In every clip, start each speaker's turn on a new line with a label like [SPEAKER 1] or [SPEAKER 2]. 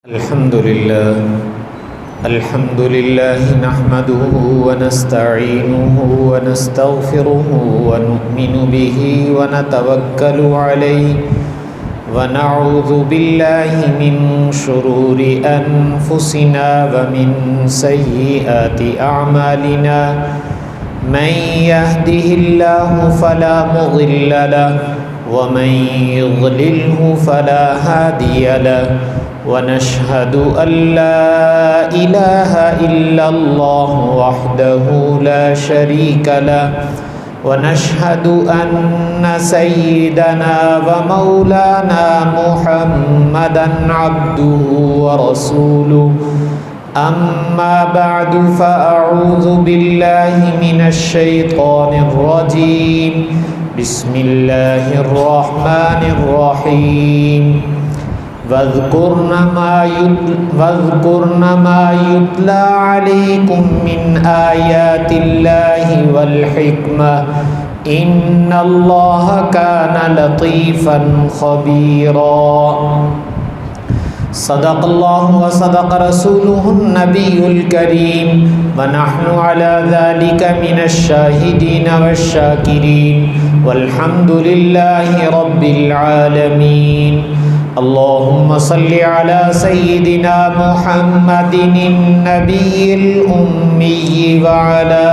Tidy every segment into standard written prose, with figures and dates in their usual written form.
[SPEAKER 1] الحمد لله نحمده ونستعينه ونستغفره ونؤمن به ونتوكل عليه ونعوذ بالله من شرور أنفسنا ومن سيئات أعمالنا من يهده الله فلا مضل له ومن يضلله فلا هادي له ونشهد أن لا إله إلا الله وحده لا شريك له ونشهد أن سيدنا ومولانا محمدا عبده ورسوله أما بعد فأعوذ بالله من الشيطان الرجيم بسم الله الرحمن الرحيم واذكرن ما يتلى عليكم من آيات الله والحكمة إن الله كان لطيفا خبيرا صدق الله وصدق رسوله النبي الكريم ونحن على ذلك من الشاهدين والشاكرين والحمد لله رب العالمين اللهم صل على سيدنا محمد النبي الأمي وعلى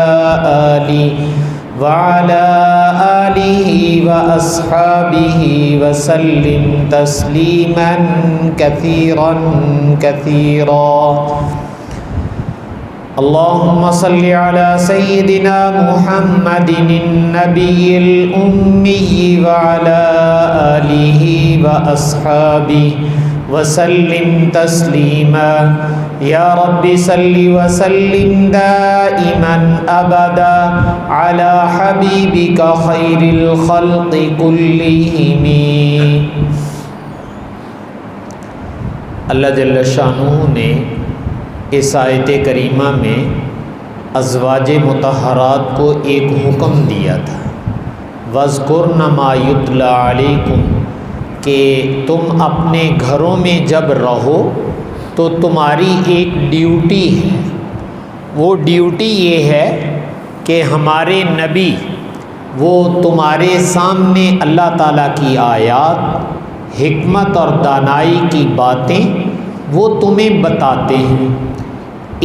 [SPEAKER 1] آله وأصحابه وسلم تسليما كثيرا اللهم صل على سيدنا محمد النبي الأمي وعلى آله وأصحابه وسلم تسليما يا رب صل وسلم دائما أبدا على حبيبك خير الخلق كلهم. اللہ جل شانہ نے اس آیت کریمہ میں ازواج مطہرات کو ایک حکم دیا تھا، وَاذْكُرْنَ مَا يُتْلَى عَلَيْكُمْ، کہ تم اپنے گھروں میں جب رہو تو تمہاری ایک ڈیوٹی ہے. وہ ڈیوٹی یہ ہے کہ ہمارے نبی وہ تمہارے سامنے اللہ تعالیٰ کی آیات، حکمت اور دانائی کی باتیں وہ تمہیں بتاتے ہیں.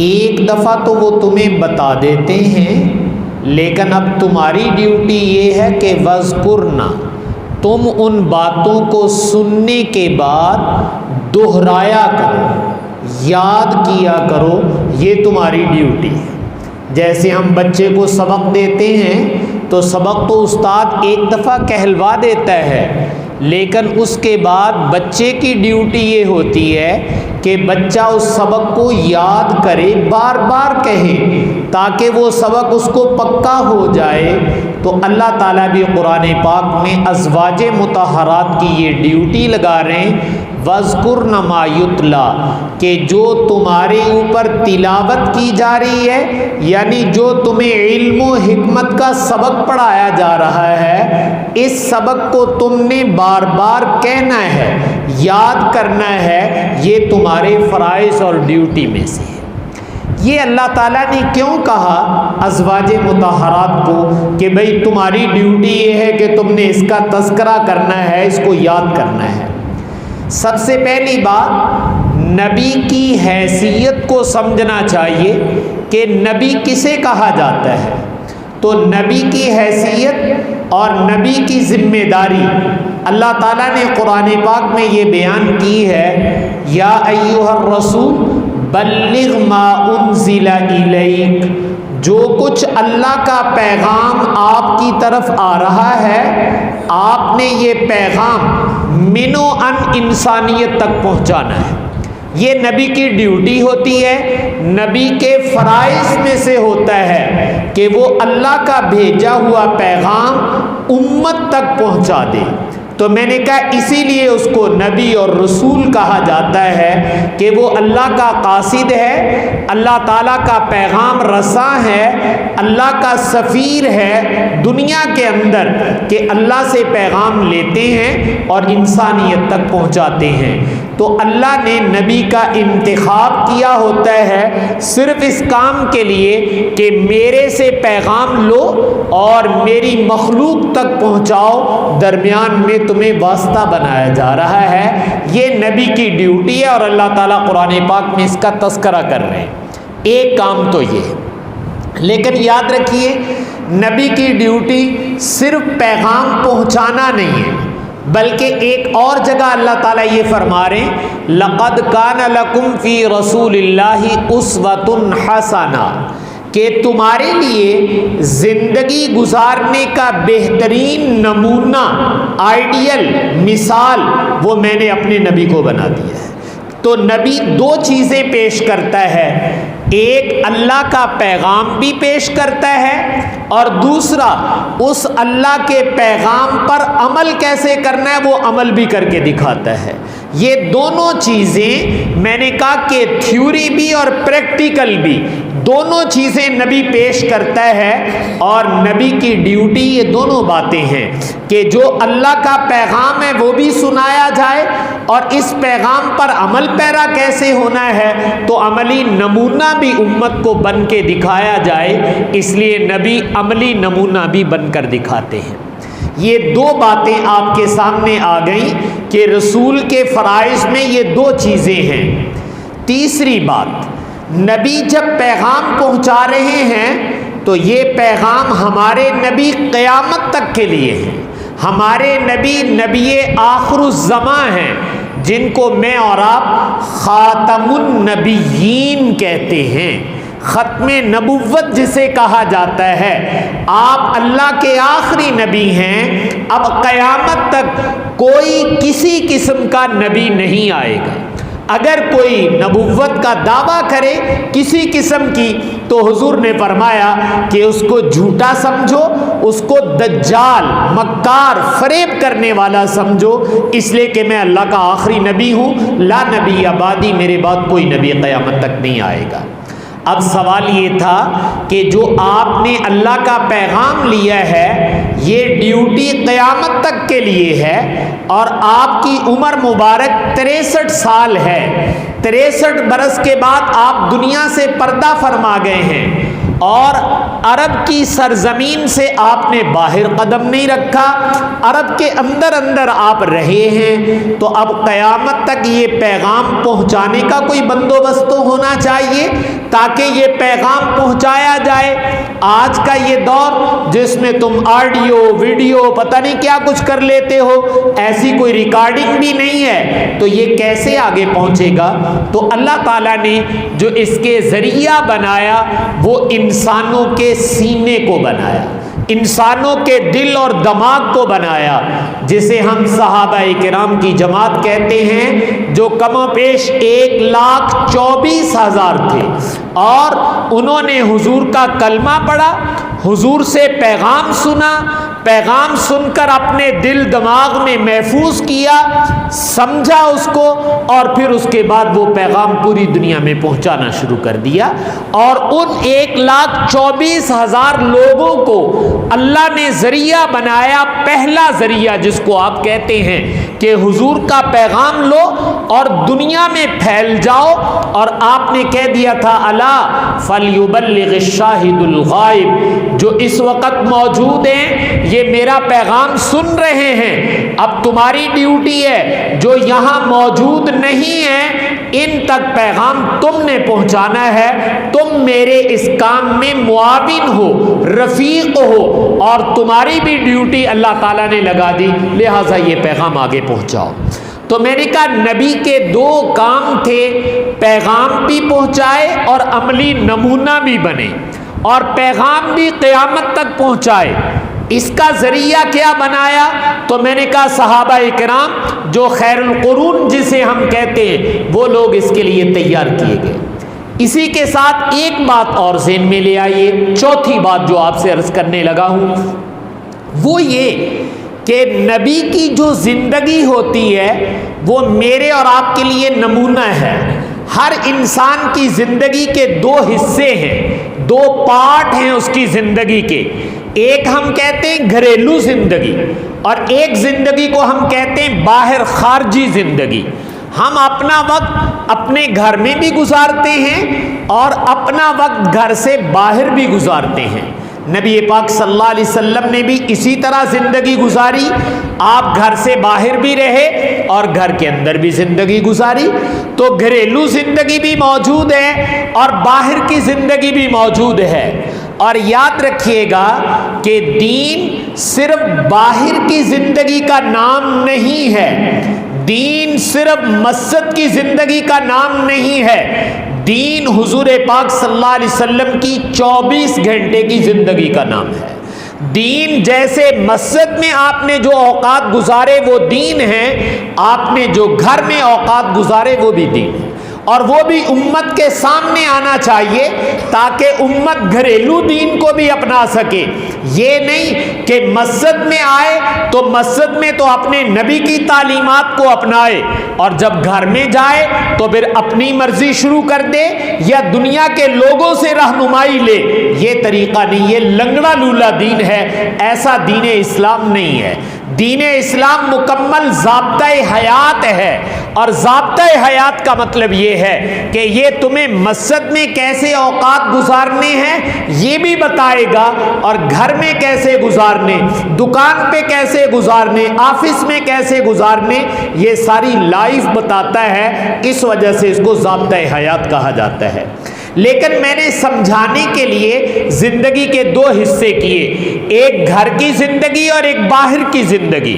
[SPEAKER 1] ایک دفعہ تو وہ تمہیں بتا دیتے ہیں، لیکن اب تمہاری ڈیوٹی یہ ہے کہ وَاذْكُرْنَ، تم ان باتوں کو سننے کے بعد دہرایا کرو، یاد کیا کرو. یہ تمہاری ڈیوٹی ہے. جیسے ہم بچے کو سبق دیتے ہیں تو سبق تو استاد ایک دفعہ کہلوا دیتا ہے، لیکن اس کے بعد بچے کی ڈیوٹی یہ ہوتی ہے کہ بچہ اس سبق کو یاد کرے، بار بار کہے، تاکہ وہ سبق اس کو پکا ہو جائے. تو اللہ تعالیٰ بھی قرآن پاک میں ازواج مطہرات کی یہ ڈیوٹی لگا رہے ہیں، وَاذْكُرْنَ مَا يُتْلَى، کہ جو تمہارے اوپر تلاوت کی جا رہی ہے، یعنی جو تمہیں علم و حکمت کا سبق پڑھایا جا رہا ہے، اس سبق کو تم نے بار بار کہنا ہے، یاد کرنا ہے. یہ تمہارے فرائض اور ڈیوٹی میں سے ہے. یہ اللہ تعالیٰ نے کیوں کہا ازواج مطہرات کو کہ بھئی تمہاری ڈیوٹی یہ ہے کہ تم نے اس کا تذکرہ کرنا ہے، اس کو یاد کرنا ہے؟ سب سے پہلی بات، نبی کی حیثیت کو سمجھنا چاہیے کہ نبی کسے کہا جاتا ہے. تو نبی کی حیثیت اور نبی کی ذمہ داری اللہ تعالیٰ نے قرآن پاک میں یہ بیان کی ہے، یا ایھا الرسول بلغ ما انزل الیک، جو کچھ اللہ کا پیغام آپ کی طرف آ رہا ہے، آپ نے یہ پیغام من و ان انسانیت تک پہنچانا ہے. یہ نبی کی ڈیوٹی ہوتی ہے. نبی کے فرائض میں سے ہوتا ہے کہ وہ اللہ کا بھیجا ہوا پیغام امت تک پہنچا دے. تو میں نے کہا اسی لیے اس کو نبی اور رسول کہا جاتا ہے کہ وہ اللہ کا قاصد ہے، اللہ تعالیٰ کا پیغام رساں ہے، اللہ کا سفیر ہے دنیا کے اندر، کہ اللہ سے پیغام لیتے ہیں اور انسانیت تک پہنچاتے ہیں۔ تو تو اللہ نے نبی کا انتخاب کیا ہوتا ہے صرف اس کام کے لیے کہ میرے سے پیغام لو اور میری مخلوق تک پہنچاؤ، درمیان میں تمہیں واسطہ بنایا جا رہا ہے۔ یہ نبی کی ڈیوٹی ہے، اور اللہ تعالیٰ قرآن پاک میں اس کا تذکرہ کر رہے ہیں۔ ایک کام تو یہ ہے، لیکن یاد رکھیے نبی کی ڈیوٹی صرف پیغام پہنچانا نہیں ہے، بلکہ ایک اور جگہ اللہ تعالیٰ یہ فرما رہے ہیں لَقَدْ كَانَ لَكُمْ فِي رَسُولِ اللَّهِ أُسْوَةٌ حَسَنَةٌ، کہ تمہارے لیے زندگی گزارنے کا بہترین نمونہ، آئیڈیل مثال، وہ میں نے اپنے نبی کو بنا دیا ہے۔ تو نبی دو چیزیں پیش کرتا ہے، ایک اللہ کا پیغام بھی پیش کرتا ہے، اور دوسرا اس اللہ کے پیغام پر عمل کیسے کرنا ہے وہ عمل بھی کر کے دکھاتا ہے۔ یہ دونوں چیزیں میں نے کہا کہ تھیوری بھی اور پریکٹیکل بھی دونوں چیزیں نبی پیش کرتا ہے، اور نبی کی ڈیوٹی یہ دونوں باتیں ہیں کہ جو اللہ کا پیغام ہے وہ بھی سنایا جائے، اور اس پیغام پر عمل پیرا کیسے ہونا ہے تو عملی نمونہ بھی امت کو بن کے دکھایا جائے، اس لیے نبی عملی نمونہ بھی بن کر دکھاتے ہیں۔ یہ دو باتیں آپ کے سامنے آ گئیں کہ رسول کے فرائض میں یہ دو چیزیں ہیں۔ تیسری بات، نبی جب پیغام پہنچا رہے ہیں تو یہ پیغام ہمارے نبی قیامت تک کے لیے ہے۔ ہمارے نبی نبی آخر الزماں ہیں، جن کو میں اور آپ خاتم النبیین کہتے ہیں، ختم نبوت جسے کہا جاتا ہے۔ آپ اللہ کے آخری نبی ہیں، اب قیامت تک کوئی کسی قسم کا نبی نہیں آئے گا۔ اگر کوئی نبوت کا دعویٰ کرے کسی قسم کی تو حضور نے فرمایا کہ اس کو جھوٹا سمجھو، اس کو دجال، مکار، فریب کرنے والا سمجھو، اس لیے کہ میں اللہ کا آخری نبی ہوں، لا نبی بعدی، میرے بعد کوئی نبی قیامت تک نہیں آئے گا۔ اب سوال یہ تھا کہ جو آپ نے اللہ کا پیغام لیا ہے یہ ڈیوٹی قیامت تک کے لیے ہے، اور آپ کی عمر مبارک 63 سال ہے، 63 برس کے بعد آپ دنیا سے پردہ فرما گئے ہیں، اور عرب کی سرزمین سے آپ نے باہر قدم نہیں رکھا، عرب کے اندر اندر آپ رہے ہیں، تو اب قیامت تک یہ پیغام پہنچانے کا کوئی بندوبست تو ہونا چاہیے تاکہ یہ پیغام پہنچایا جائے۔ آج کا یہ دور جس میں تم آڈیو ویڈیو پتہ نہیں کیا کچھ کر لیتے ہو، ایسی کوئی ریکارڈنگ بھی نہیں ہے، تو یہ کیسے آگے پہنچے گا؟ تو اللہ تعالیٰ نے جو اس کے ذریعہ بنایا وہ انسانوں کے سینے کو بنایا، انسانوں کے دل اور دماغ کو بنایا، جسے ہم صحابہ کرام کی جماعت کہتے ہیں، جو کم و بیش 1,24,000 تھے، اور انہوں نے حضور کا کلمہ پڑھا، حضور سے پیغام سنا، پیغام سن کر اپنے دل دماغ میں محفوظ کیا، سمجھا اس کو، اور پھر اس کے بعد وہ پیغام پوری دنیا میں پہنچانا شروع کر دیا، اور ان 1,24,000 لوگوں کو اللہ نے ذریعہ بنایا، پہلا ذریعہ جس کو آپ کہتے ہیں کہ حضور کا پیغام لو اور دنیا میں پھیل جاؤ، اور آپ نے کہہ دیا تھا الا فلیبلغ الشاہد الغائب، جو اس وقت موجود ہیں یہ میرا پیغام سن رہے ہیں، اب تمہاری ڈیوٹی ہے جو یہاں موجود نہیں ہیں ان تک پیغام تم نے پہنچانا ہے، تم میرے اس کام میں معاون ہو، رفیق ہو، اور تمہاری بھی ڈیوٹی اللہ تعالیٰ نے لگا دی، لہٰذا یہ پیغام آگے پہنچاؤ۔ تو میں نے کہا نبی کے دو کام تھے، پیغام بھی پہنچائے اور عملی نمونہ بھی بنے، اور پیغام بھی قیامت تک پہنچائے۔ اس کا ذریعہ کیا بنایا؟ تو میں نے کہا صحابہ کرام جو خیر القرون جسے ہم کہتے ہیں وہ لوگ اس کے لیے تیار کیے گئے۔ اسی کے ساتھ ایک بات اور ذہن میں لے آئیے، چوتھی بات جو آپ سے عرض کرنے لگا ہوں وہ یہ کہ نبی کی جو زندگی ہوتی ہے وہ میرے اور آپ کے لیے نمونہ ہے۔ ہر انسان کی زندگی کے دو حصے ہیں، دو پارٹ ہیں اس کی زندگی کے، ایک ہم کہتے ہیں گھریلو زندگی، اور ایک زندگی کو ہم کہتے ہیں باہر خارجی زندگی۔ ہم اپنا وقت اپنے گھر میں بھی گزارتے ہیں اور اپنا وقت گھر سے باہر بھی گزارتے ہیں۔ نبی پاک صلی اللہ علیہ وسلم نے بھی اسی طرح زندگی گزاری، آپ گھر سے باہر بھی رہے اور گھر کے اندر بھی زندگی گزاری۔ تو گھریلو زندگی بھی موجود ہے اور باہر کی زندگی بھی موجود ہے۔ اور یاد رکھیے گا کہ دین صرف باہر کی زندگی کا نام نہیں ہے، دین صرف مسجد کی زندگی کا نام نہیں ہے، دین حضور پاک صلی اللہ علیہ وسلم کی 24 گھنٹے کی زندگی کا نام ہے۔ دین جیسے مسجد میں آپ نے جو اوقات گزارے وہ دین ہے، آپ نے جو گھر میں اوقات گزارے وہ بھی دین ہے، اور وہ بھی امت کے سامنے آنا چاہیے تاکہ امت گھریلو دین کو بھی اپنا سکے۔ یہ نہیں کہ مسجد میں آئے تو مسجد میں تو اپنے نبی کی تعلیمات کو اپنائے اور جب گھر میں جائے تو پھر اپنی مرضی شروع کر دے یا دنیا کے لوگوں سے رہنمائی لے۔ یہ طریقہ نہیں، یہ لنگڑا لولا دین ہے، ایسا دین اسلام نہیں ہے۔ دین اسلام مکمل ضابطۂ حیات ہے، اور ضابطۂ حیات کا مطلب یہ ہے کہ یہ تمہیں مسجد میں کیسے اوقات گزارنے ہیں یہ بھی بتائے گا، اور گھر میں کیسے گزارنے، دکان پہ کیسے گزارنے، آفس میں کیسے گزارنے، یہ ساری لائف بتاتا ہے۔ اس وجہ سے اس کو ضابطۂ حیات کہا جاتا ہے۔ لیکن میں نے سمجھانے کے لیے زندگی کے دو حصے کیے، ایک گھر کی زندگی اور ایک باہر کی زندگی۔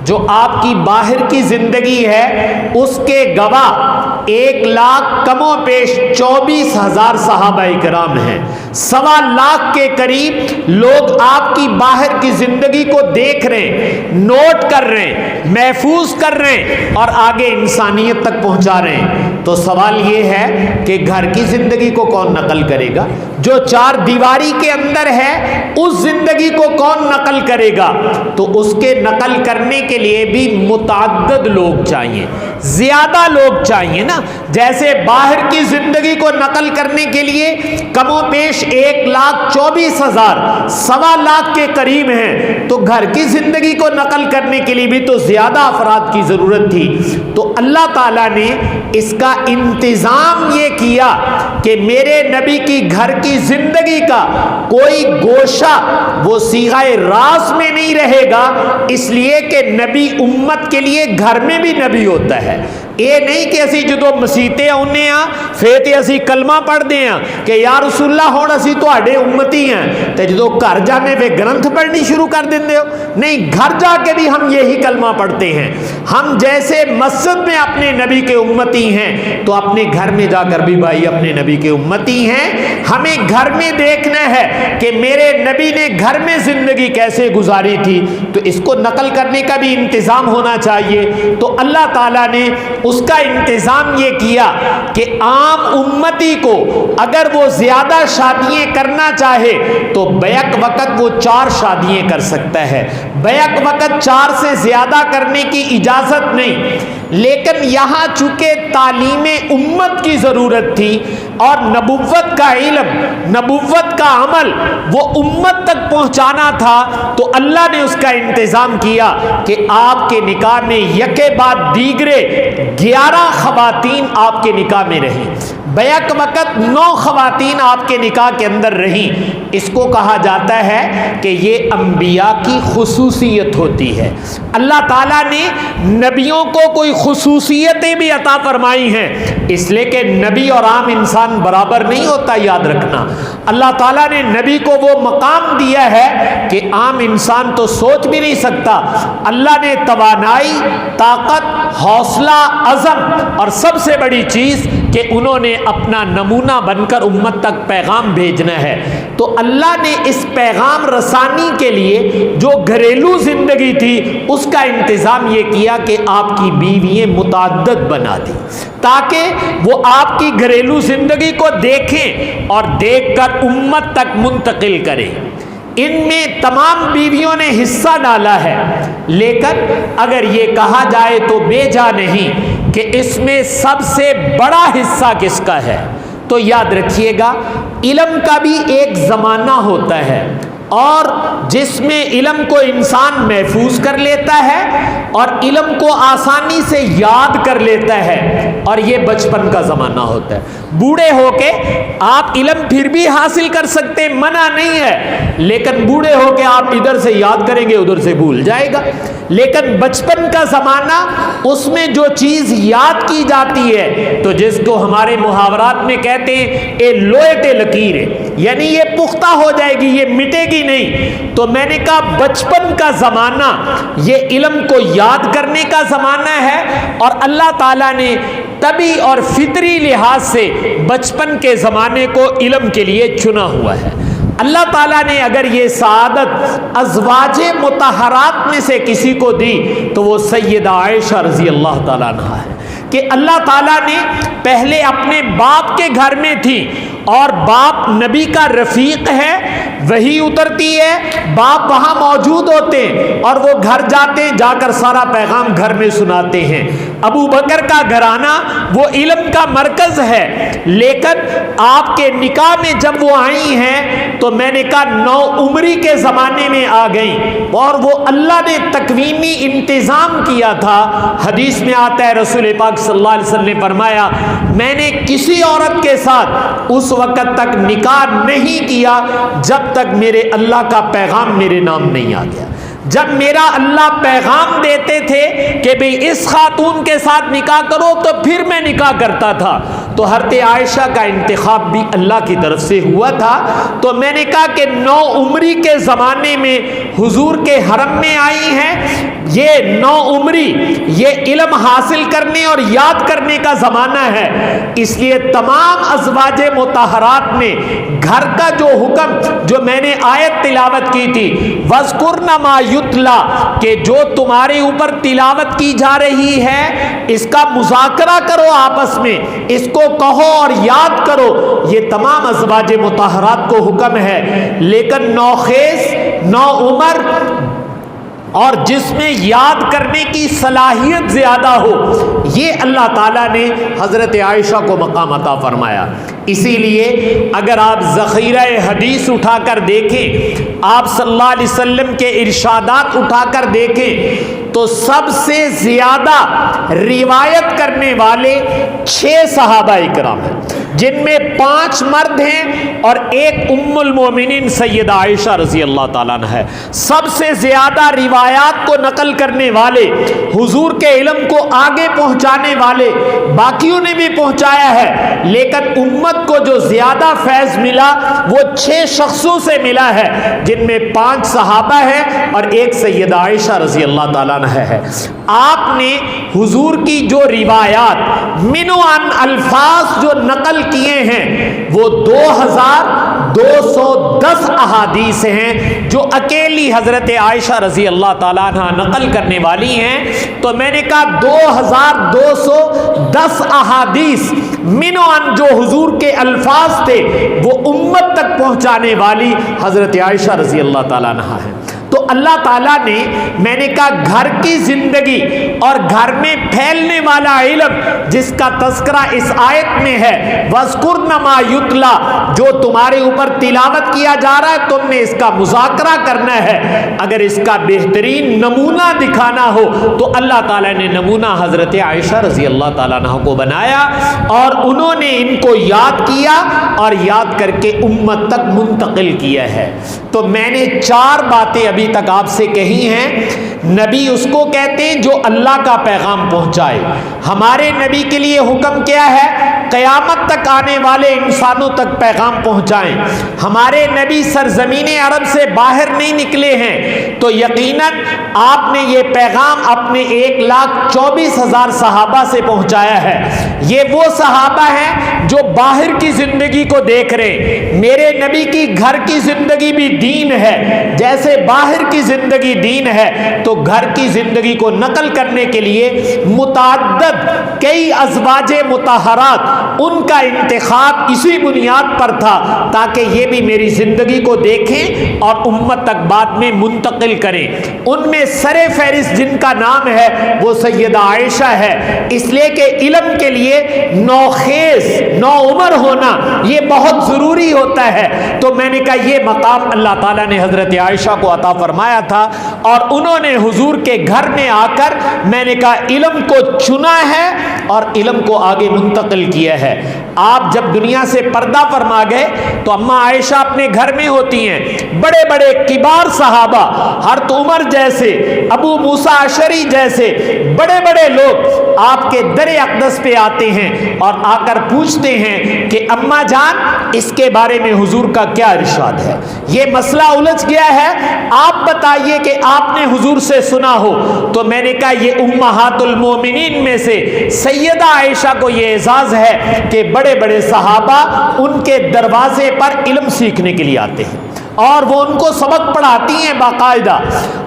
[SPEAKER 1] جو آپ کی باہر کی زندگی ہے اس کے گواہ 1,00,000 کم و بیش 24,000 صحابہ کرام ہیں۔ 1,25,000 کے قریب لوگ آپ کی باہر کی زندگی کو دیکھ رہے ہیں، نوٹ کر رہے ہیں، محفوظ کر رہے ہیں اور آگے انسانیت تک پہنچا رہے ہیں۔ تو سوال یہ ہے کہ گھر کی زندگی کو کون نقل کرے گا؟ جو 4 دیواری کے اندر ہے اس زندگی کو کون نقل کرے گا؟ تو اس کے نقل کرنے کے لیے بھی متعدد لوگ چاہیے، زیادہ لوگ چاہیے نا۔ جیسے باہر کی زندگی کو نقل کرنے کے لیے کم و بیش 1,24,000 1,25,000 کے قریب ہیں، تو گھر کی زندگی کو نقل کرنے کے لیے بھی تو زیادہ افراد کی ضرورت تھی۔ تو اللہ تعالیٰ نے اس کا انتظام یہ کیا کہ میرے نبی کی گھر کی زندگی کا کوئی گوشہ وہ صیغہ راز میں نہیں رہے گا، اس لیے کہ نبی امت کے لیے گھر میں بھی نبی ہوتا ہے۔ یہ نہیں کہ اسی جدو مسیتے آنے ہاں پھر تے اسی کلمہ پڑھ دے ہاں کہ یا رسول اللہ ہون اسی تواڈے امتی ہیں، تے جدو گھر جانے پہ گرنتھ پڑھنی شروع کر دیندے ہو۔ نہیں، گھر جا کے بھی ہم یہی کلمہ پڑھتے ہیں۔ ہم جیسے مسجد میں اپنے نبی کے امتی ہیں تو اپنے گھر میں جا کر بھی بھائی اپنے نبی کے امتی ہیں۔ ہمیں گھر میں دیکھنا ہے کہ میرے نبی نے گھر میں زندگی کیسے گزاری تھی، تو اس کو نقل کرنے کا بھی انتظام ہونا چاہیے۔ تو اللہ تعالیٰ نے اس کا انتظام یہ کیا کہ عام امتی کو اگر وہ زیادہ شادیاں کرنا چاہے تو بیک وقت وہ 4 شادیاں کر سکتا ہے، بیک وقت 4 سے زیادہ کرنے کی اجازت نہیں۔ لیکن یہاں چونکہ تعلیم امت کی ضرورت تھی اور نبوت کا علم، نبوت کا عمل وہ امت تک پہنچانا تھا، تو اللہ نے اس کا انتظام کیا کہ آپ کے نکاح میں یکے بعد دیگرے 11 خواتین آپ کے نکاح میں رہیں، بیک وقت 9 خواتین آپ کے نکاح کے اندر رہیں۔ اس کو کہا جاتا ہے کہ یہ انبیاء کی خصوصیت ہوتی ہے۔ اللہ تعالیٰ نے نبیوں کو کوئی خصوصیتیں بھی عطا فرمائی ہیں، اس لیے کہ نبی اور عام انسان برابر نہیں ہوتا، یاد رکھنا۔ اللہ تعالیٰ نے نبی کو وہ مقام دیا ہے کہ عام انسان تو سوچ بھی نہیں سکتا۔ اللہ نے توانائی، طاقت، حوصلہ، عزم اور سب سے بڑی چیز کہ انہوں نے اپنا نمونہ بن کر امت تک پیغام بھیجنا ہے۔ تو اللہ نے اس پیغام رسانی کے لیے جو گھریلو زندگی تھی اس کا انتظام یہ کیا کہ آپ کی بیوییں متعدد بنا دی، تاکہ وہ آپ کی گھریلو زندگی کو دیکھیں اور دیکھ کر امت تک منتقل کریں۔ ان میں تمام بیویوں نے حصہ ڈالا ہے، لیکن اگر یہ کہا جائے تو بے جا نہیں کہ اس میں سب سے بڑا حصہ کس کا ہے، تو یاد رکھیے گا علم کا بھی ایک زمانہ ہوتا ہے، اور جس میں علم کو انسان محفوظ کر لیتا ہے اور علم کو آسانی سے یاد کر لیتا ہے، اور یہ بچپن کا زمانہ ہوتا ہے۔ بوڑھے ہو کے آپ علم پھر بھی حاصل کر سکتے، منع نہیں ہے، لیکن بوڑھے ہو کے آپ ادھر سے یاد کریں گے ادھر سے بھول جائے گا۔ لیکن بچپن کا زمانہ، اس میں جو چیز یاد کی جاتی ہے تو جس کو ہمارے محاورات میں کہتے ہیں اے لوہے تے لکیر ہے، یعنی یہ پختہ ہو جائے گی، یہ مٹے گی نہیں۔ تو میں نے کہا بچپن کا زمانہ یہ علم کو یاد کرنے کا زمانہ ہے، اور اللہ تعالیٰ نے طبی اور فطری لحاظ سے بچپن کے زمانے کو علم کے لیے چنا ہوا ہے۔ اللہ تعالیٰ نے اگر یہ سعادت ازواج مطہرات میں سے کسی کو دی تو وہ سیدہ عائشہ رضی اللہ تعالیٰ عنہا ہے، کہ اللہ تعالیٰ نے پہلے اپنے باپ کے گھر میں تھی، اور باپ نبی کا رفیق ہے، وہی اترتی ہے، باپ وہاں موجود ہوتے ہیں اور وہ گھر جاتے ہیں، جا کر سارا پیغام گھر میں سناتے ہیں۔ ابو بکر کا گھرانہ وہ علم کا مرکز ہے، لیکن آپ کے نکاح میں جب وہ آئی ہیں تو میں نے کہا 9 عمری کے زمانے میں آ گئیں، اور وہ اللہ نے تکوینی انتظام کیا تھا۔ حدیث میں آتا ہے رسول پاک صلی اللہ علیہ وسلم نے فرمایا میں نے کسی عورت کے ساتھ اس وقت تک نکاح نہیں کیا جب تک میرے اللہ کا پیغام میرے نام نہیں آ گیا۔ جب میرا اللہ پیغام دیتے تھے کہ بھئی اس خاتون کے ساتھ نکاح کرو تو پھر میں نکاح کرتا تھا۔ تو حضرت عائشہ کا انتخاب بھی اللہ کی طرف سے ہوا تھا۔ تو میں نے کہا کہ 9 عمری کے زمانے میں حضور کے حرم میں آئی ہیں۔ یہ 9 عمری یہ علم حاصل کرنے اور یاد کرنے کا زمانہ ہے، اس لیے تمام ازواج مطہرات میں گھر کا جو حکم جو میں نے آیت تلاوت کی تھی وَذْكُرْنَ مَا یتلا، کہ جو تمہارے اوپر تلاوت کی جا رہی ہے اس کا مذاکرہ کرو، آپس میں اس کو کہو اور یاد کرو، یہ تمام ازواج مطہرات کو حکم ہے۔ لیکن نوخیز 9 عمر اور جس میں یاد کرنے کی صلاحیت زیادہ ہو، یہ اللہ تعالیٰ نے حضرت عائشہ کو مقام عطا فرمایا۔ اسی لیے اگر آپ ذخیرہ حدیث اٹھا کر دیکھیں، آپ صلی اللہ علیہ وسلم کے ارشادات اٹھا کر دیکھیں تو سب سے زیادہ روایت کرنے والے 6 صحابہ اکرام ہیں، جن میں 5 مرد ہیں اور ایک ام المومنین سیدہ عائشہ رضی اللہ تعالیٰ عنہ ہے۔ سب سے زیادہ روایات کو نقل کرنے والے، حضور کے علم کو آگے پہنچانے والے، باقیوں نے بھی پہنچایا ہے، لیکن امت کو جو زیادہ فیض ملا وہ 6 شخصوں سے ملا ہے، جن میں 5 صحابہ ہیں اور ایک سیدہ عائشہ رضی اللہ تعالیٰ عنہ ہے۔ آپ نے حضور کی جو روایات منوان الفاظ جو نقل کیے ہیں وہ 2210 احادیث ہیں جو اکیلی حضرت عائشہ رضی اللہ تعالیٰ عنہ نقل کرنے والی ہیں۔ تو میں نے کہا 2210 احادیث منوان جو حضور کے الفاظ تھے وہ امت تک پہنچانے والی حضرت عائشہ رضی اللہ تعالیٰ عنہ ہے۔ تو اللہ تعالیٰ نے، میں نے کہا گھر کی زندگی اور گھر میں پھیلنے والا علم جس کا تذکرہ اس آیت میں ہے وَذْكُرْنَ مَا يُتْلَى، جو تمہارے اوپر تلاوت کیا جا رہا ہے تم نے اس کا مذاکرہ کرنا ہے۔ اگر اس کا بہترین نمونہ دکھانا ہو تو اللہ تعالیٰ نے نمونہ حضرت عائشہ رضی اللہ تعالیٰ عنہ کو بنایا، اور انہوں نے ان کو یاد کیا اور یاد کر کے امت تک منتقل کیا ہے۔ تو میں نے 4 باتیں ابھی تک آپ سے کہی ہیں۔ نبی اس کو کہتے ہیں جو اللہ کا پیغام پہنچائے۔ ہمارے نبی کے لیے حکم کیا ہے؟ قیامت تک آنے والے انسانوں تک پیغام پہنچائیں۔ ہمارے نبی سرزمین عرب سے باہر نہیں نکلے ہیں، تو یقیناً آپ نے یہ پیغام اپنے 1,24,000 صحابہ سے پہنچایا ہے۔ یہ وہ صحابہ ہیں جو باہر کی زندگی کو دیکھ رہے ہیں۔ میرے نبی کی گھر کی زندگی بھی دین ہے، جیسے باہر کی زندگی دین ہے، تو گھر کی زندگی کو نقل کرنے کے لیے متعدد کئی ازواج مطہرات ان کا انتخاب اسی بنیاد پر تھا تاکہ یہ بھی میری زندگی کو دیکھیں اور امت تک بعد میں منتقل کریں۔ ان میں سر فہرست جن کا نام ہے وہ سیدہ عائشہ ہے، اس لیے کہ علم کے لیے نوخیز نوعمر ہونا یہ بہت ضروری ہوتا ہے۔ تو میں نے کہا یہ مقام اللہ تعالیٰ نے حضرت عائشہ کو عطا فرمایا تھا، اور انہوں نے حضور کے گھر میں آ کر میں نے کہا علم کو چنا ہے اور علم کو آگے منتقل کیا ہے۔ آپ جب دنیا سے پردہ فرما گئے تو اماں عائشہ اپنے گھر میں ہوتی ہیں، بڑے بڑے کبار صحابہ حضرت عمر جیسے، ابو موسیٰ اشعری جیسے بڑے بڑے لوگ آپ کے در اقدس پہ آتے ہیں اور آ کر پوچھتے ہیں کہ اماں جان اس کے بارے میں حضور کا کیا ارشاد ہے، یہ مسئلہ الجھ گیا ہے، آپ بتائیے کہ آپ نے حضور سے سنا ہو۔ تو میں نے کہا یہ امہات المومنین میں سے سیدہ عائشہ کو یہ اعزاز ہے کہ بڑے بڑے صحابہ ان کے دروازے پر علم سیکھنے کے لیے آتے ہیں اور وہ ان کو سبق پڑھاتی ہیں باقاعدہ۔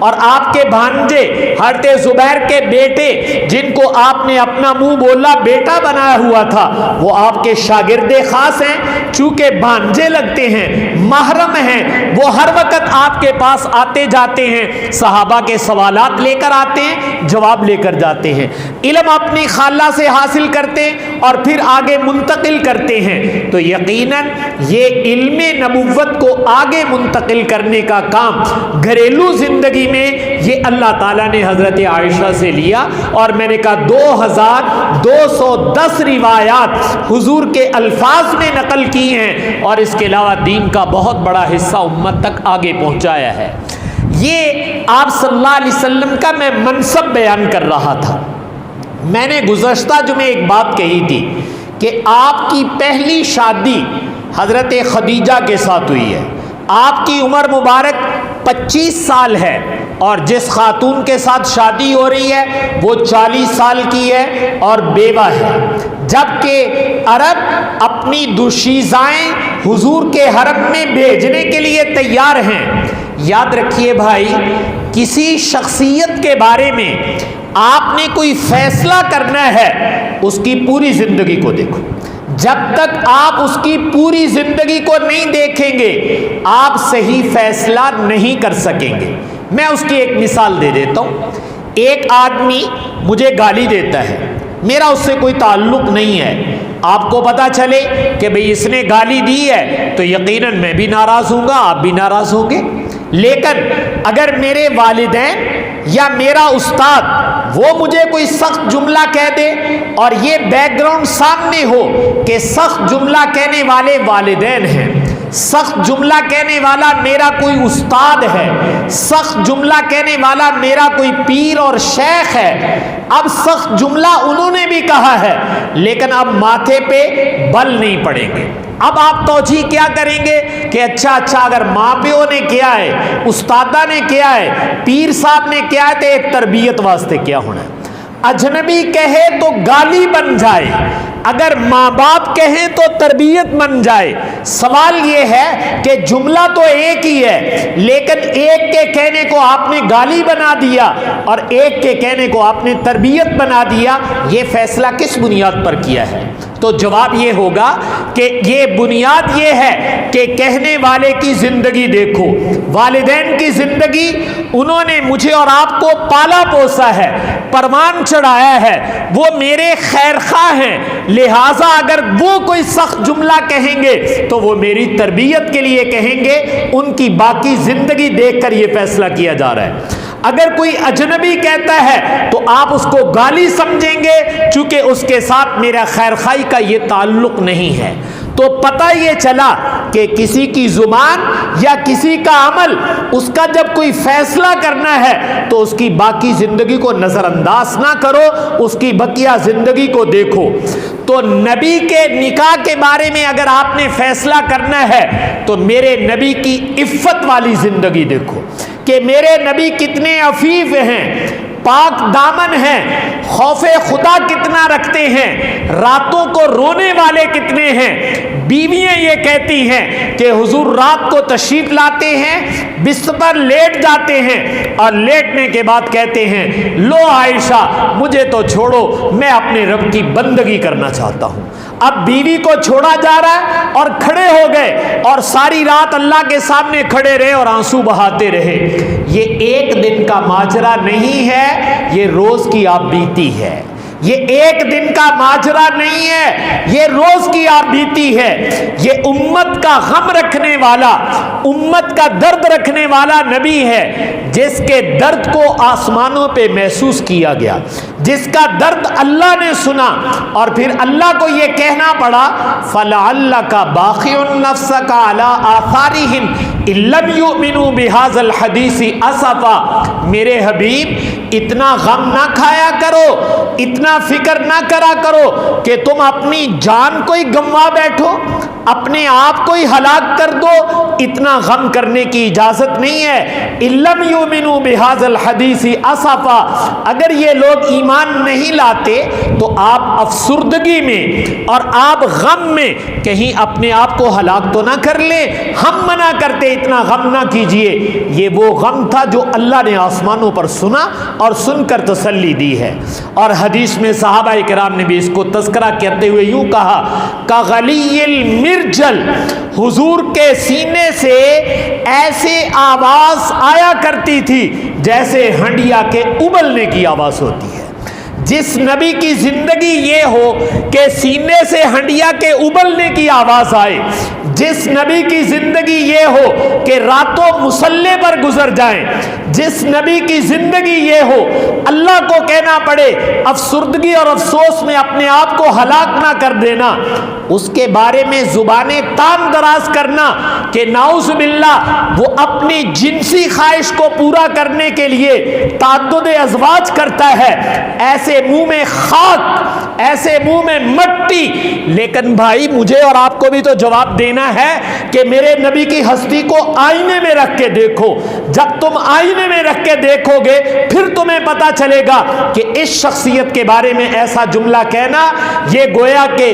[SPEAKER 1] اور آپ کے بھانجے حضرت زبیر کے بیٹے جن کو آپ نے اپنا منہ بولا بیٹا بنایا ہوا تھا، وہ آپ کے شاگرد خاص ہیں، چونکہ بھانجے لگتے ہیں، محرم ہیں، وہ ہر وقت آپ کے پاس آتے جاتے ہیں، صحابہ کے سوالات لے کر آتے ہیں، جواب لے کر جاتے ہیں، علم اپنی خالہ سے حاصل کرتے ہیں اور پھر آگے منتقل کرتے ہیں۔ تو یقیناً یہ علم نبوت کو آگے منتقل کرنے کا کام گھریلو زندگی میں یہ اللہ تعالیٰ نے حضرت عائشہ سے لیا، اور میں نے کہا 2210 روایات حضور کے الفاظ میں نقل کی ہیں، اور اس کے علاوہ دین کا بہت بڑا حصہ امت تک آگے پہنچایا ہے۔ یہ آپ صلی اللہ علیہ وسلم کا میں منصب بیان کر رہا تھا۔ میں نے گزشتہ جمعے ایک بات کہی تھی کہ آپ کی پہلی شادی حضرت خدیجہ کے ساتھ ہوئی ہے، آپ کی عمر مبارک 25 سال ہے، اور جس خاتون کے ساتھ شادی ہو رہی ہے وہ 40 سال کی ہے اور بیوہ ہے، جبکہ عرب اپنی دوشیزائیں حضور کے حرم میں بھیجنے کے لیے تیار ہیں۔ یاد رکھیے بھائی، کسی شخصیت کے بارے میں آپ نے کوئی فیصلہ کرنا ہے اس کی پوری زندگی کو دیکھو۔ جب تک آپ اس کی پوری زندگی کو نہیں دیکھیں گے آپ صحیح فیصلہ نہیں کر سکیں گے۔ میں اس کی ایک مثال دے دیتا ہوں۔ ایک آدمی مجھے گالی دیتا ہے، میرا اس سے کوئی تعلق نہیں ہے، آپ کو پتا چلے کہ بھئی اس نے گالی دی ہے تو یقیناً میں بھی ناراض ہوں گا، آپ بھی ناراض ہوں گے۔ لیکن اگر میرے والدین یا میرا استاد وہ مجھے کوئی سخت جملہ کہہ دے اور یہ بیک گراؤنڈ سامنے ہو کہ سخت جملہ کہنے والے والدین ہیں، سخت جملہ کہنے والا میرا کوئی استاد ہے، سخت جملہ کہنے والا میرا کوئی پیر اور شیخ ہے، اب سخت جملہ انہوں نے بھی کہا ہے لیکن اب ماتھے پہ بل نہیں پڑیں گے۔ اب آپ توجیہ کیا کریں گے کہ اچھا اگر ماں پیو نے کیا ہے، استادہ نے کیا ہے، پیر صاحب نے کیا ہے، تو ایک تربیت واسطے کیا ہونا ہے۔ اجنبی کہے تو گالی بن جائے، اگر ماں باپ کہیں تو تربیت بن جائے۔ سوال یہ ہے کہ جملہ تو ایک ہی ہے لیکن ایک کے کہنے کو آپ نے گالی بنا دیا اور ایک کے کہنے کو آپ نے تربیت بنا دیا، یہ فیصلہ کس بنیاد پر کیا ہے؟ تو جواب یہ ہوگا کہ یہ بنیاد یہ ہے کہ کہنے والے کی زندگی دیکھو، والدین کی زندگی، انہوں نے مجھے اور آپ کو پالا پوسا ہے، پروان چڑھایا ہے، وہ میرے خیر خواہ ہیں، لہٰذا اگر وہ کوئی سخت جملہ کہیں گے تو وہ میری تربیت کے لیے کہیں گے، ان کی باقی زندگی دیکھ کر یہ فیصلہ کیا جا رہا ہے۔ اگر کوئی اجنبی کہتا ہے تو آپ اس کو گالی سمجھیں گے چونکہ اس کے ساتھ میرا خیر خواہی کا یہ تعلق نہیں ہے۔ تو پتہ یہ چلا کہ کسی کی زبان یا کسی کا عمل، اس کا جب کوئی فیصلہ کرنا ہے تو اس کی باقی زندگی کو نظر انداز نہ کرو، اس کی بقیہ زندگی کو دیکھو۔ تو نبی کے نکاح کے بارے میں اگر آپ نے فیصلہ کرنا ہے تو میرے نبی کی عفت والی زندگی دیکھو کہ میرے نبی کتنے عفیف ہیں، پاک دامن ہیں، خوف خدا کتنا رکھتے ہیں، راتوں کو رونے والے کتنے ہیں۔ بیویاں یہ کہتی ہیں کہ حضور رات کو تشریف لاتے ہیں، بستر پر لیٹ جاتے ہیں اور لیٹنے کے بعد کہتے ہیں لو عائشہ مجھے تو چھوڑو، میں اپنے رب کی بندگی کرنا چاہتا ہوں۔ اب بیوی کو چھوڑا جا رہا ہے اور کھڑے ہو گئے اور ساری رات اللہ کے سامنے کھڑے رہے اور آنسو بہاتے رہے. یہ ایک دن کا ماجرا نہیں ہے، یہ روز کی آپ بیتی ہے. یہ ایک دن کا ماجرا نہیں ہے، یہ روز کی آپ بیتی ہے. یہ امت کا غم رکھنے والا، امت کا درد رکھنے والا نبی ہے، جس کے درد کو آسمانوں پہ محسوس کیا گیا، جس کا درد اللہ نے سنا اور پھر اللہ کو یہ کہنا پڑا فَلَعَلَّكَ بَاخِعٌ نَفْسَكَ عَلَىٰ آثَارِهِمْ إِن لَّمْ يُؤْمِنُوا بِهَٰذَا الْحَدِيثِ أَسَفًا. میرے حبیب اتنا غم نہ کھایا کرو، اتنا فکر نہ کرا کرو کہ تم اپنی جان کو ہی گنوا بیٹھو، اپنے آپ کو ہی ہلاک کر دو. اتنا غم کرنے کی اجازت نہیں ہے. إِن لَّمْ يُؤْمِنُوا بِهَٰذَا الْحَدِيثِ أَسَفًا. اگر یہ لوگ ایمان نہیں لاتے تو آپ افسردگی میں اور آپ غم میں کہیں اپنے آپ کو ہلاک تو نہ کر لیں. ہم منع کرتے اتنا غم نہ کیجئے. یہ وہ غم تھا جو اللہ نے آسمانوں پر سنا اور سن کر تسلی دی ہے. اور حدیث میں صحابہ کرام نے بھی اس کو تذکرہ کرتے ہوئے یوں کہا کغلی المرجل، حضور کے سینے سے ایسے آواز آیا کرتی تھی جیسے ہنڈیا کے ابلنے کی آواز ہوتی ہے. جس نبی کی زندگی یہ ہو کہ سینے سے ہنڈیا کے ابلنے کی آواز آئے، جس نبی کی زندگی یہ ہو کہ راتوں مصلے پر گزر جائیں، جس نبی کی زندگی یہ ہو اللہ کو کہنا پڑے افسردگی اور افسوس میں اپنے آپ کو ہلاک نہ کر دینا، اس کے بارے میں زبانیں تان دراز کرنا کہ نعوذ باللہ وہ اپنی جنسی خواہش کو پورا کرنے کے لیے تعدد ازواج کرتا ہے، ایسے منہ میں خاک، ایسے منہ میں مٹی. لیکن بھائی مجھے اور آپ کو بھی تو جواب دینا ہے کہ میرے نبی کی ہستی کو آئینے میں رکھ کے دیکھو. جب تم آئینے میں رکھ کے دیکھو گے پھر تمہیں پتا چلے گا کہ اس شخصیت کے بارے میں ایسا جملہ کہنا یہ گویا کہ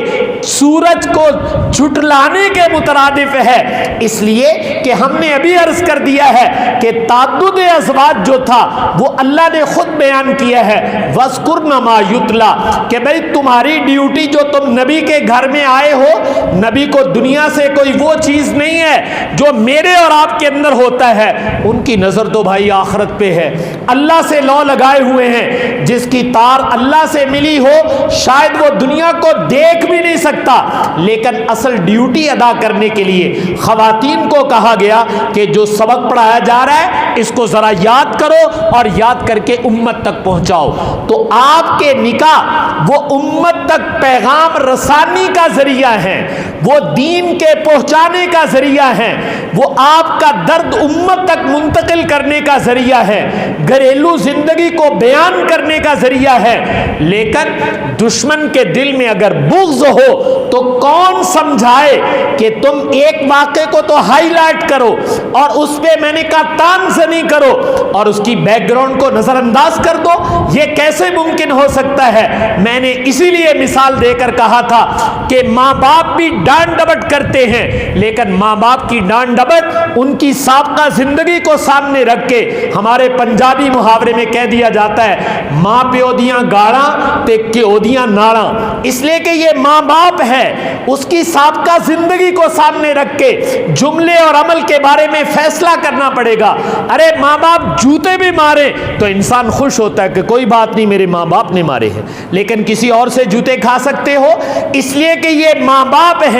[SPEAKER 1] سورج کو جھٹلانے کے مترادف ہے. اس لیے کہ ہم نے ابھی عرض کر دیا ہے کہ تعدد ازواج جو تھا وہ اللہ نے خود بیان کیا ہے وَاذْكُرْنَ مَا يُتْلَى، کہ بھئی تمہاری ڈیوٹی جو تم نبی کے گھر میں آئے ہو، نبی کو دنیا سے کوئی وہ چیز نہیں ہے جو میرے اور آپ کے اندر ہوتا ہے. ان کی نظر تو بھائی آخرت پہ ہے، اللہ سے لو لگائے ہوئے ہیں. جس کی تار اللہ سے ملی ہو شاید وہ دنیا کو دیکھ بھی نہیں سکتا، لیکن اصل ڈیوٹی ادا کرنے کے لیے خواتین کو کہا گیا کہ جو سبق پڑھایا جا رہا ہے اس کو ذرا یاد کرو اور یاد کر کے امت تک پہنچاؤ. تو آپ کے نکاح وہ امت تک پیغام رسانی کا ذریعہ ہے، وہ دین کے پہنچانے کا ذریعہ ہے، وہ آپ کا درد امت تک منتقل کرنے کا ذریعہ ہے، گھریلو زندگی کو بیان کرنے کا ذریعہ ہے. لیکن دشمن کے دل میں اگر بغض ہو تو کون سمجھائے کہ تم ایک واقعے کو تو ہائی لائٹ کرو اور اس پہ میں نے کہا تان زنی کرو اور اس کی بیک گراؤنڈ کو نظر انداز کر دو. یہ کیسے ممکن ہو سکتا ہے؟ میں نے اسی لیے مثال دے کر کہا تھا کہ ماں باپ بھی ڈانٹ ڈپٹ کرتے ہیں، لیکن ماں باپ کی ڈانٹ ڈپٹ ان کی سابقہ زندگی کو سامنے رکھ کے ہمارے پنجابی محاورے میں کہہ دیا جاتا ہے ماں پیو دیاں گاڑاں تے کیو دیاں ناڑاں. اس لیے کہ یہ ماں باپ ہے، اس کی سابقہ زندگی کو سامنے رکھ کے جملے اور عمل کے بارے میں فیصلہ کرنا پڑے گا. ارے ماں باپ جوتے بھی مارے تو انسان خوش ہوتا ہے کہ کوئی بات نہیں میرے ماں باپ نے مارے ہیں، لیکن کسی اور سے جوتے کھا سکتے ہو اس لیے کہ یہ ماں باپ ہیں.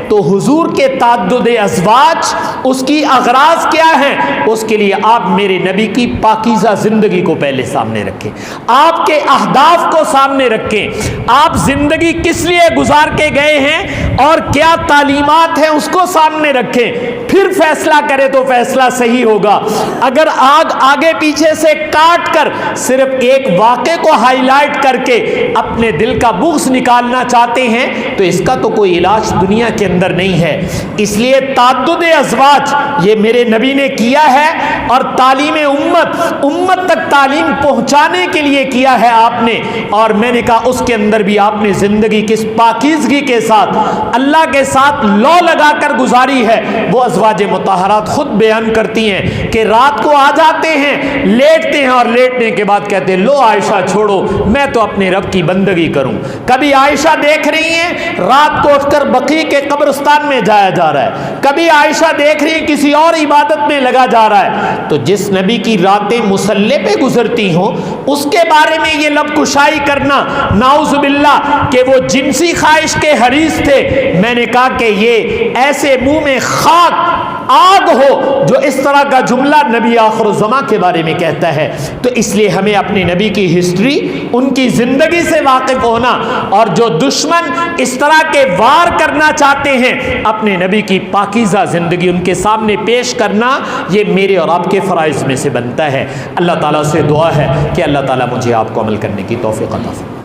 [SPEAKER 1] تو حضور کے تعدد ازواج اس کی اغراض کیا ہیں؟ اس کے لیے آپ میرے نبی کی پاکیزہ زندگی کو پہلے سامنے رکھیں، آپ کے اہداف کو سامنے رکھیں، آپ زندگی کس لیے گزار کے گئے ہیں اور کیا تعلیمات ہیں اس کو سامنے رکھیں. پھر فیصلہ کرے تو فیصلہ صحیح ہوگا. اگر آگے پیچھے سے کاٹ کر صرف ایک واقعے کو ہائی لائٹ کر کے اپنے دل کا بغض نکالنا چاہتے ہیں تو اس کا تو کوئی علاج دنیا کے اندر اندر نہیں ہے۔ اس لیے تعدد ازواج یہ میرے نبی نے کیا ہے، اور تعلیم امت تک تعلیم پہنچانے کے لیے کیا ہے آپ نے، اور میں نے کہا اس کے اندر بھی آپ نے زندگی کس پاکیزگی کے ساتھ اللہ کے ساتھ لو لگا کر گزاری ہے۔ وہ ازواج مطہرات خود بیان کرتی ہیں کہ رات کو آ جاتے ہیں، لیٹتے ہیں، اور لیٹنے کے بعد کہتے ہیں لو عائشہ چھوڑو، میں تو اپنے رب کی بندگی کروں۔ کبھی عائشہ دیکھ رہی ہیں رات کو اٹھ کر بقیع کے قبرستان میں جایا جا رہا ہے، کبھی عائشہ دیکھ رہی ہیں کسی اور عبادت میں لگا جا رہا ہے۔ تو جس نبی کی راتیں مصلی پہ گزرتی ہوں اس کے بارے میں یہ لب کشائی کرنا نعوذ باللہ کہ وہ جنسی خواہش کے حریص تھے، میں نے کہا کہ یہ ایسے منہ میں خاک آگ ہو جو اس طرح کا جملہ نبی آخر الزماں کے بارے میں کہتا ہے۔ تو اس لیے ہمیں اپنے نبی کی ہسٹری، ان کی زندگی سے واقف ہونا، اور جو دشمن اس طرح کے وار کرنا چاہتے ہیں اپنے نبی کی پاکیزہ زندگی ان کے سامنے پیش کرنا، یہ میرے اور آپ کے فرائض میں سے بنتا ہے۔ اللہ تعالیٰ سے دعا ہے کہ اللہ تعالیٰ مجھے آپ کو عمل کرنے کی توفیق عطا فرمائے۔